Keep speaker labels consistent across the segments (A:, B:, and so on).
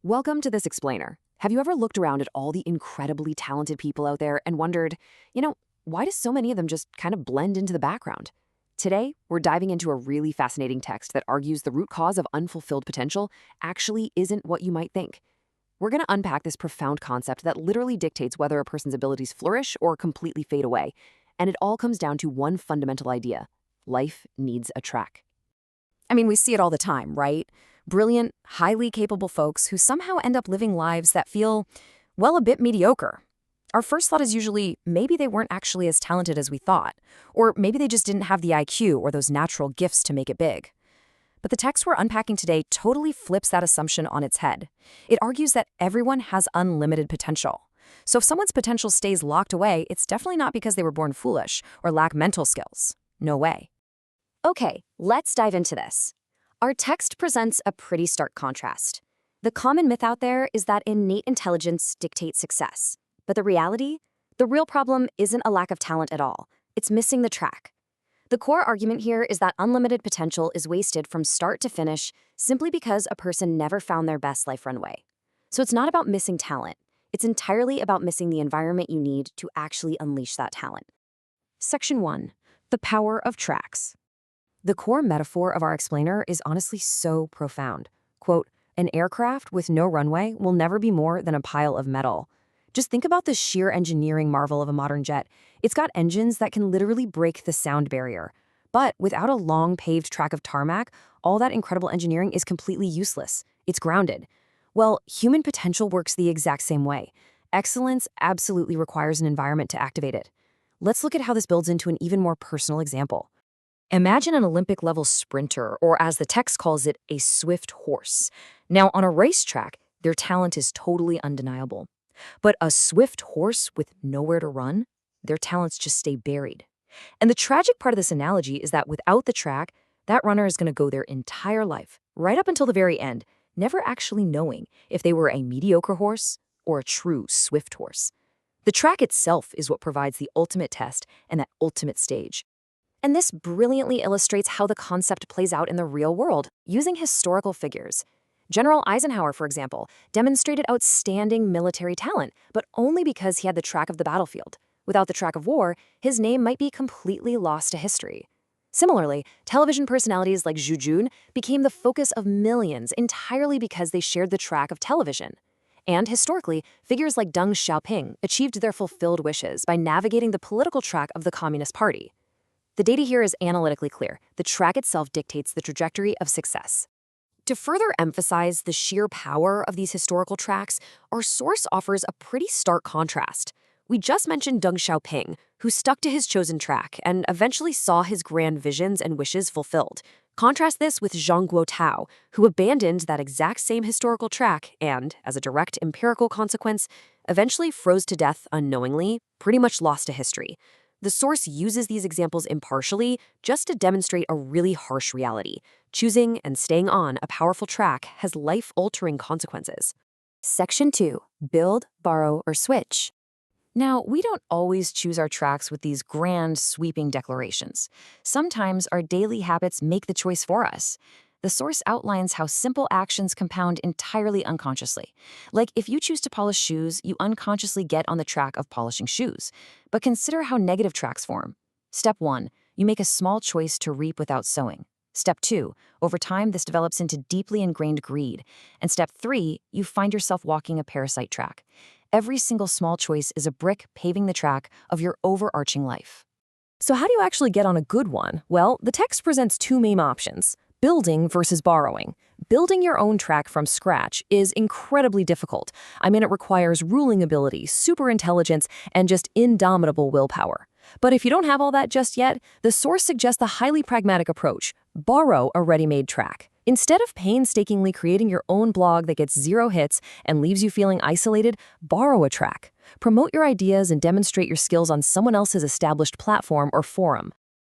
A: Welcome to This Explainer. Have you ever looked around at all the incredibly talented people out there and wondered, why do so many of them just kind of blend into the background? Today, we're diving into a really fascinating text that argues the root cause of unfulfilled potential actually isn't what you might think. We're going to unpack this profound concept that literally dictates whether a person's abilities flourish or completely fade away. And it all comes down to one fundamental idea: life needs a track. I mean, we see it all the time, right? Brilliant, highly capable folks who somehow end up living lives that feel, well, a bit mediocre. Our first thought is usually maybe they weren't actually as talented as we thought, or maybe they just didn't have the IQ or those natural gifts to make it big. But the text we're unpacking today totally flips that assumption on its head. It argues that everyone has unlimited potential. So if someone's potential stays locked away, it's definitely not because they were born foolish or lack mental skills. No way.
B: Okay, let's dive into this. Our text presents a pretty stark contrast. The common myth out there is that innate intelligence dictates success. But the reality? The real problem isn't a lack of talent at all. It's missing the track. The core argument here is that unlimited potential is wasted from start to finish simply because a person never found their best life runway. So it's not about missing talent. It's entirely about missing the environment you need to actually unleash that talent.
A: Section 1. The power of tracks. The core metaphor of our explainer is honestly so profound. Quote, "An aircraft with no runway will never be more than a pile of metal." Just think about the sheer engineering marvel of a modern jet. It's got engines that can literally break the sound barrier. But without a long paved track of tarmac, all that incredible engineering is completely useless. It's grounded. Well, human potential works the exact same way. Excellence absolutely requires an environment to activate it. Let's look at how this builds into an even more personal example. Imagine an Olympic-level sprinter, or as the text calls it, a swift horse. Now, on a racetrack, their talent is totally undeniable. But a swift horse with nowhere to run, their talents just stay buried. And the tragic part of this analogy is that without the track, that runner is going to go their entire life, right up until the very end, never actually knowing if they were a mediocre horse or a true swift horse. The track itself is what provides the ultimate test and that ultimate stage. And this brilliantly illustrates how the concept plays out in the real world, using historical figures. General Eisenhower, for example, demonstrated outstanding military talent, but only because he had the track of the battlefield. Without the track of war, his name might be completely lost to history. Similarly, television personalities like Zhu Jun became the focus of millions entirely because they shared the track of television. And historically, figures like Deng Xiaoping achieved their fulfilled wishes by navigating the political track of the Communist Party. The data here is analytically clear. The track itself dictates the trajectory of success. To further emphasize the sheer power of these historical tracks, our source offers a pretty stark contrast. We just mentioned Deng Xiaoping, who stuck to his chosen track and eventually saw his grand visions and wishes fulfilled. Contrast this with Zhang Guotao, who abandoned that exact same historical track and, as a direct empirical consequence, eventually froze to death unknowingly, pretty much lost to history. The source uses these examples impartially just to demonstrate a really harsh reality. Choosing and staying on a powerful track has life-altering consequences.
B: Section 2. Build, borrow, or switch.
A: Now, we don't always choose our tracks with these grand, sweeping declarations. Sometimes our daily habits make the choice for us. The source outlines how simple actions compound entirely unconsciously. Like if you choose to polish shoes, you unconsciously get on the track of polishing shoes. But consider how negative tracks form. Step 1, you make a small choice to reap without sowing. Step 2, over time this develops into deeply ingrained greed. And step 3, you find yourself walking a parasite track. Every single small choice is a brick paving the track of your overarching life. So how do you actually get on a good one? Well, the text presents two main options: building versus borrowing. Building your own track from scratch is incredibly difficult. I mean, it requires ruling ability, super intelligence, and just indomitable willpower. But if you don't have all that just yet, the source suggests the highly pragmatic approach: borrow a ready-made track. Instead of painstakingly creating your own blog that gets 0 hits and leaves you feeling isolated, borrow a track. Promote your ideas and demonstrate your skills on someone else's established platform or forum.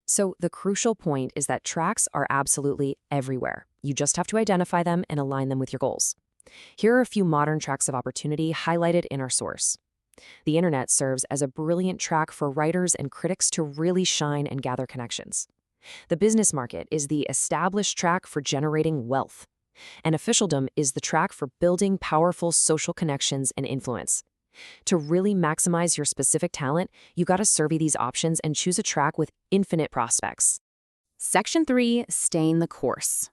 A: So the crucial point is that tracks are absolutely everywhere. You just have to identify them and align them with your goals. Here are a few modern tracks of opportunity highlighted in our source. The internet serves as a brilliant track for writers and critics to really shine and gather connections. The business market is the established track for generating wealth. And officialdom is the track for building powerful social connections and influence. To really maximize your specific talent, you gotta survey these options and choose a track with infinite prospects.
B: Section 3, staying the course.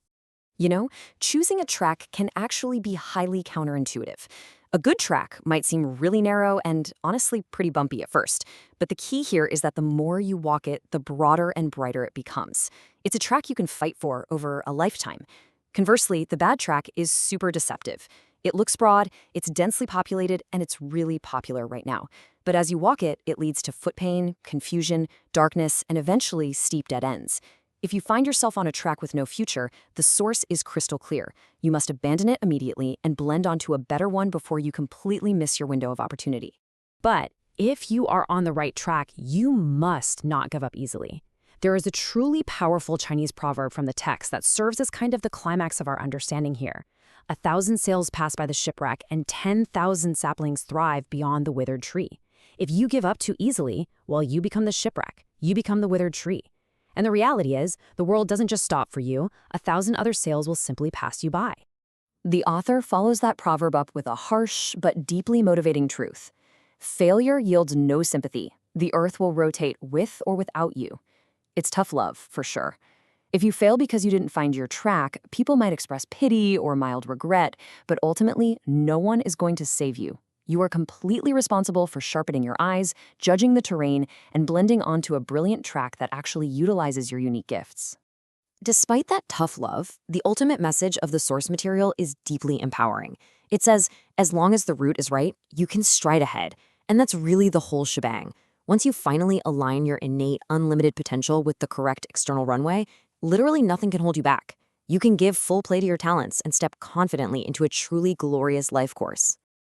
A: You know, choosing a track can actually be highly counterintuitive. A good track might seem really narrow and honestly pretty bumpy at first, but the key here is that the more you walk it, the broader and brighter it becomes. It's a track you can fight for over a lifetime. Conversely, the bad track is super deceptive. It looks broad, it's densely populated, and it's really popular right now. But as you walk it, it leads to foot pain, confusion, darkness, and eventually steep dead ends. If you find yourself on a track with no future, the source is crystal clear. You must abandon it immediately and blend onto a better one before you completely miss your window of opportunity.
C: But if you are on the right track, you must not give up easily. There is a truly powerful Chinese proverb from the text that serves as kind of the climax of our understanding here. 1,000 sails pass by the shipwreck, and 10,000 saplings thrive beyond the withered tree. If you give up too easily, well, you become the shipwreck. You become the withered tree. And the reality is, the world doesn't just stop for you. 1,000 other sails will simply pass you by.
A: The author follows that proverb up with a harsh but deeply motivating truth. Failure yields no sympathy. The earth will rotate with or without you. It's tough love, for sure. If you fail because you didn't find your track, people might express pity or mild regret, but ultimately, no one is going to save you. You are completely responsible for sharpening your eyes, judging the terrain, and blending onto a brilliant track that actually utilizes your unique gifts. Despite that tough love, the ultimate message of the source material is deeply empowering. It says, as long as the route is right, you can stride ahead. And that's really the whole shebang. Once you finally align your innate, unlimited potential with the correct external runway, literally nothing can hold you back. You can give full play to your talents and step confidently into a truly glorious life course.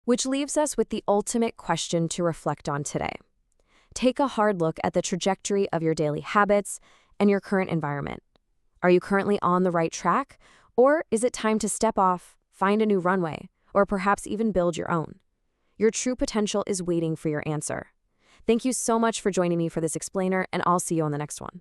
C: Which leaves us with the ultimate question to reflect on today. Take a hard look at the trajectory of your daily habits and your current environment. Are you currently on the right track? Or is it time to step off, find a new runway, or perhaps even build your own? Your true potential is waiting for your answer. Thank you so much for joining me for this explainer, and I'll see you on the next one.